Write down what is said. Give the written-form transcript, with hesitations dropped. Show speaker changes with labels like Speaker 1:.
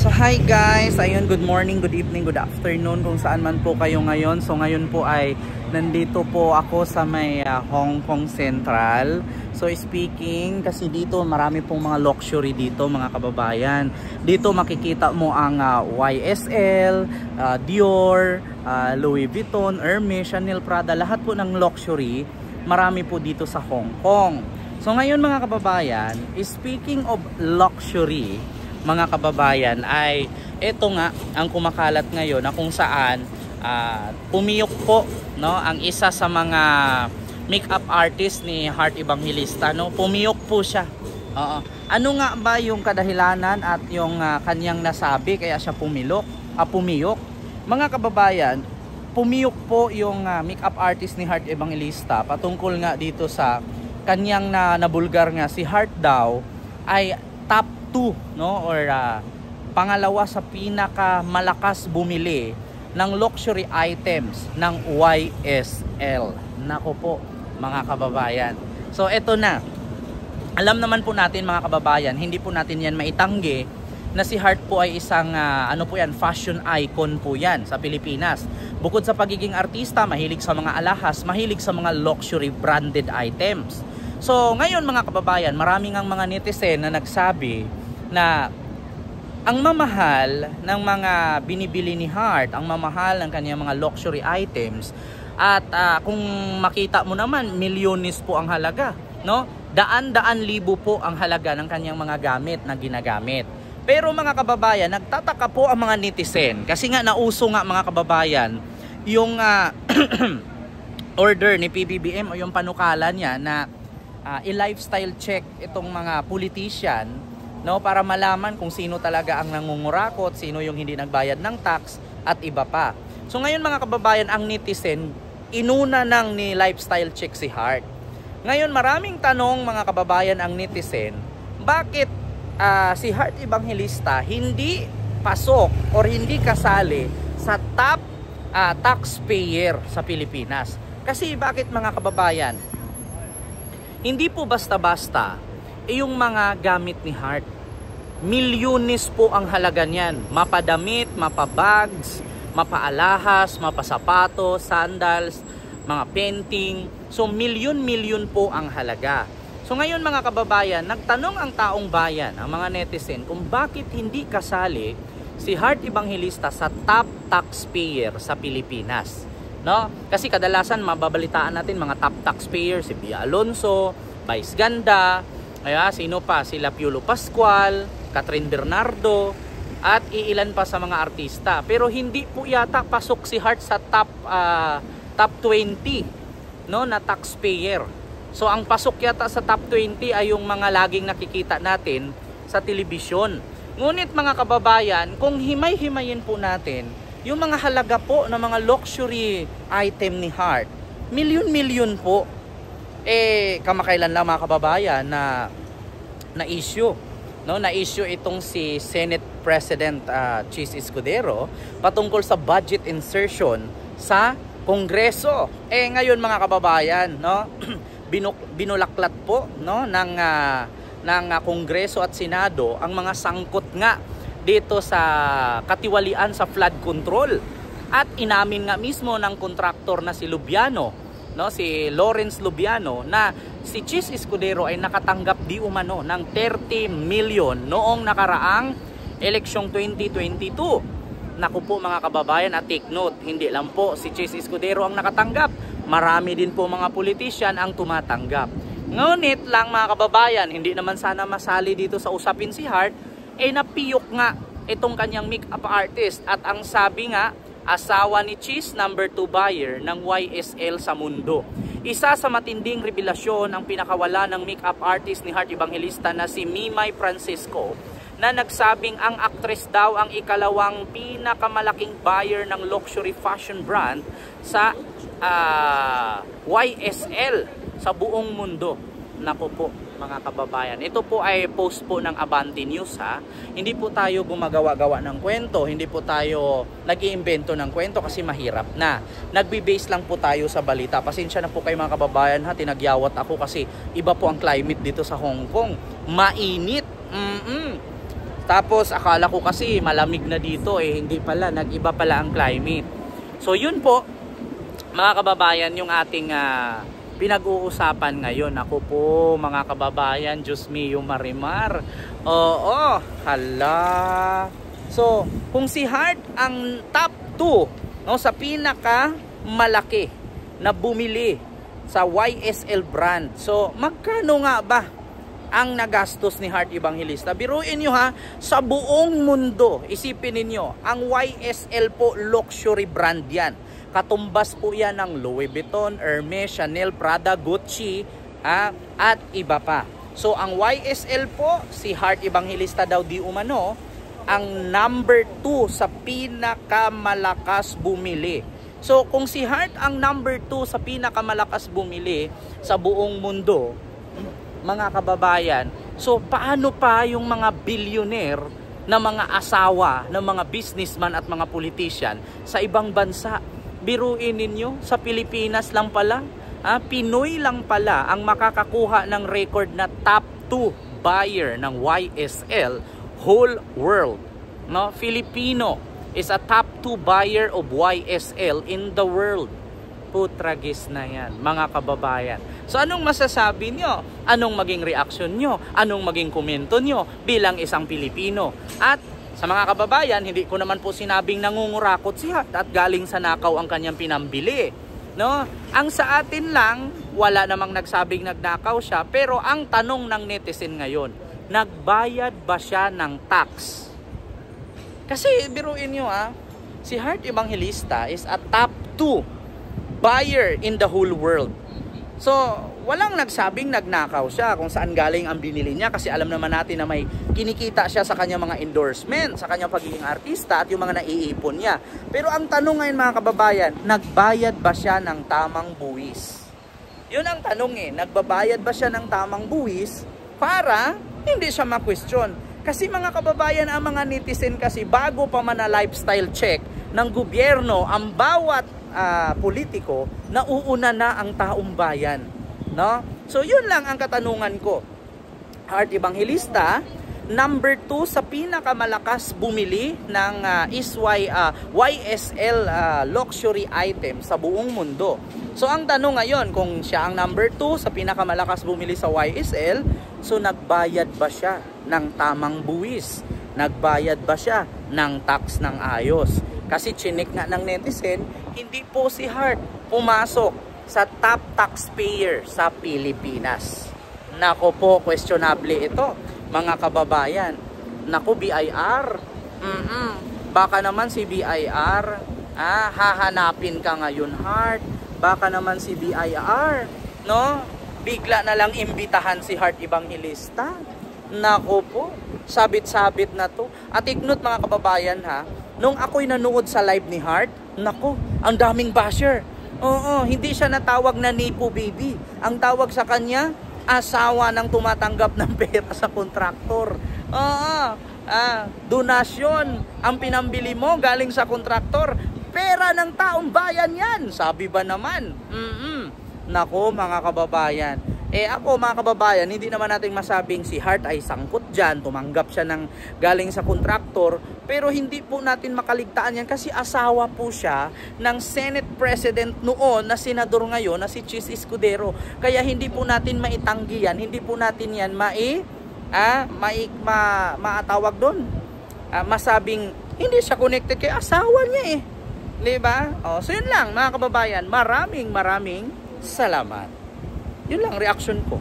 Speaker 1: So hi guys, ayun, good morning, good evening, good afternoon kung saan man po kayo ngayon. So ngayon po ay nandito po ako sa may Hong Kong Central. So speaking, kasi dito marami pong mga luxury dito mga kababayan. Dito makikita mo ang YSL, Dior, Louis Vuitton, Hermes, Chanel, Prada, lahat po ng luxury marami po dito sa Hong Kong. So ngayon mga kababayan, speaking of luxury mga kababayan, ay ito nga ang kumakalat ngayon na kung saan pumiyok po, no, ang isa sa mga makeup artist ni Heart Evangelista, no, pumiyok po siya. Ano nga ba yung kadahilanan at yung kanyang nasabi kaya siya pumiyok? Mga kababayan, pumiyok po yung makeup artist ni Heart Evangelista patungkol nga dito sa kanyang nabulgar nga si Heart daw ay top 2, no, or pangalawa sa pinakamalakas bumili ng luxury items ng YSL. Nako po mga kababayan. So eto na. Alam naman po natin mga kababayan, hindi po natin yan maitanggi na si Heart po ay isang fashion icon po yan sa Pilipinas. Bukod sa pagiging artista, mahilig sa mga alahas, mahilig sa mga luxury branded items. So ngayon mga kababayan, maraming ang mga netizen na nagsabi na ang mamahal ng mga binibili ni Heart, ang mamahal ng kanyang mga luxury items, at kung makita mo naman, milyones po ang halaga, no? Daan-daan libo po ang halaga ng kanyang mga gamit na ginagamit. Pero mga kababayan, nagtataka po ang mga netizen kasi nga nauso nga mga kababayan yung order ni PBBM o yung panukala niya na i-lifestyle check itong mga politician, no, para malaman kung sino talaga ang nangungurakot, sino yung hindi nagbayad ng tax at iba pa. So ngayon mga kababayan, ang netizen inuna nang ni lifestyle check si Heart. Ngayon maraming tanong mga kababayan ang netizen, bakit si Heart Evangelista hindi pasok or hindi kasali sa top taxpayer sa Pilipinas? Kasi bakit mga kababayan? Hindi po basta-basta yung mga gamit ni Heart. Milyones po ang halaga niyan. Mapadamit, mapabags, mapaalahas, mapasapatos, sandals, mga painting. So milyon-milyon po ang halaga. So ngayon mga kababayan, nagtanong ang taong bayan, ang mga netizen, kung bakit hindi kasali si Heart Evangelista sa top taxpayer sa Pilipinas. No? Kasi kadalasan mababalitaan natin mga top taxpayer, si Pia Alonso, Vice Ganda, sino pa? Sila Piolo Pascual, Catherine Bernardo, at iilan pa sa mga artista. Pero hindi po yata pasok si Heart sa top 20, no, na taxpayer. So ang pasok yata sa top 20 ay yung mga laging nakikita natin sa telebisyon. Ngunit mga kababayan, kung himay-himayin po natin yung mga halaga po ng mga luxury item ni Heart, milyon-milyon po. Kamakailan lang mga kababayan na issue, no, na issue itong si Senate President Chis Escudero patungkol sa budget insertion sa Kongreso. Ngayon mga kababayan, no, binulaklat po, no, ng Kongreso at Senado ang mga sangkot nga dito sa katiwalian sa flood control. At inamin nga mismo ng kontraktor na si Lubiano, no, si Lawrence Lubiano, na si Chis Escudero ay nakatanggap di umano ng 30 million noong nakaraang eleksyong 2022. Naku po mga kababayan, at take note, hindi lang po si Chis Escudero ang nakatanggap, marami din po mga politician ang tumatanggap. Ngunit lang mga kababayan, hindi naman sana masali dito sa usapin si Heart, napiyok nga itong kanyang makeup artist, at ang sabi nga, asawa ni Chis, number 2 buyer ng YSL sa mundo. Isa sa matinding revelasyon ang pinakawala ng makeup artist ni Heart Evangelista na si Mimay Francisco, na nagsabing ang actress daw ang ikalawang pinakamalaking buyer ng luxury fashion brand sa YSL sa buong mundo. Naku po mga kababayan, ito po ay post po ng Abante News, ha. Hindi po tayo gumagawa-gawa ng kwento, hindi po tayo nag-iimbento ng kwento kasi mahirap na. Nagbe-base lang po tayo sa balita. Pasensya na po kayo mga kababayan, ha, tinagyawat ako kasi iba po ang climate dito sa Hong Kong. Mainit. Tapos akala ko kasi malamig na dito hindi pala, nag-iba pala ang climate. So yun po mga kababayan yung ating pinag-uusapan ngayon. Ako po mga kababayan, Diyos mio Marimar. Oo, hala. So kung si Heart ang top 2 sa pinaka malaki na bumili sa YSL brand, so magkano nga ba ang nagastos ni Heart Evangelista? Biruin nyo sa buong mundo, isipin ninyo, ang YSL po luxury brand yan. Katumbas po yan ng Louis Vuitton, Hermes, Chanel, Prada, Gucci, at iba pa. So ang YSL po, si Heart Evangelista daw di umano, ang number 2 sa pinakamalakas bumili. So kung si Heart ang number 2 sa pinakamalakas bumili sa buong mundo, mga kababayan, so paano pa yung mga billionaire na mga asawa ng mga businessman at mga politician sa ibang bansa? Biruin ninyo, sa Pilipinas lang pala, Pinoy lang pala ang makakakuha ng record na top 2 buyer ng YSL whole world. No? Filipino is a top 2 buyer of YSL in the world. Putragis na yan, mga kababayan. So anong masasabi nyo? Anong maging reaksyon nyo? Anong maging komento nyo bilang isang Pilipino? At sa mga kababayan, hindi ko naman po sinabing nangungurakot si Heart at galing sa nakaw ang kanyang pinambili. No? Ang sa atin lang, wala namang nagsabing nagnakaw siya, pero ang tanong ng netizen ngayon, nagbayad ba siya ng tax? Kasi biruin nyo si Heart Evangelista is a top 2 buyer in the whole world. So, walang nagsabing nagnakaw siya kung saan galing ang binili niya, kasi alam naman natin na may kinikita siya sa kanyang mga endorsement, sa kanyang pagiging artista at yung mga naiipon niya. Pero ang tanong ngayon mga kababayan, nagbayad ba siya ng tamang buwis? Yun ang tanong nagbabayad ba siya ng tamang buwis para hindi siya ma-question? Kasi mga kababayan, ang mga netizen kasi bago pa man na lifestyle check ng gobyerno ang bawat politiko, nauuna na ang taong bayan, no? So yun lang ang katanungan ko. Heart Evangelista, number 2 sa pinakamalakas bumili ng YSL luxury item sa buong mundo. So ang tanong ngayon, kung siya ang number 2 sa pinakamalakas bumili sa YSL, so nagbayad ba siya ng tamang buwis? Nagbayad ba siya ng tax ng ayos? Kasi chinik nga ng netizen, hindi po si Heart pumasok sa top taxpayer sa Pilipinas. Nako po, questionable ito, mga kababayan. Nako, BIR. Baka naman si BIR, hahanapin ka ngayon, Heart. Baka naman si BIR, no? Bigla na lang imbitahan si Heart Evangelista. Nako po, sabit-sabit na to. At ignot mga kababayan nung ako'y nanood sa live ni Heart, nako, ang daming basher. Oo, hindi siya natawag na Nepo baby. Ang tawag sa kanya, asawa ng tumatanggap ng pera sa kontraktor. Oo, donasyon ang pinambili mo galing sa kontraktor. Pera ng taong bayan yan, sabi ba naman? Nako mga kababayan. Ako mga kababayan, hindi naman natin masabing si Heart ay sangkot dyan, tumanggap siya ng galing sa kontraktor, pero hindi po natin makaligtaan yan kasi asawa po siya ng Senate President noon na senador ngayon na si Chis Escudero. Kaya hindi po natin maitanggi yan, hindi po natin yan maatawag doon. Masabing hindi siya connected kay asawa niya Diba? So yun lang mga kababayan, maraming salamat. Yun lang reaction ko.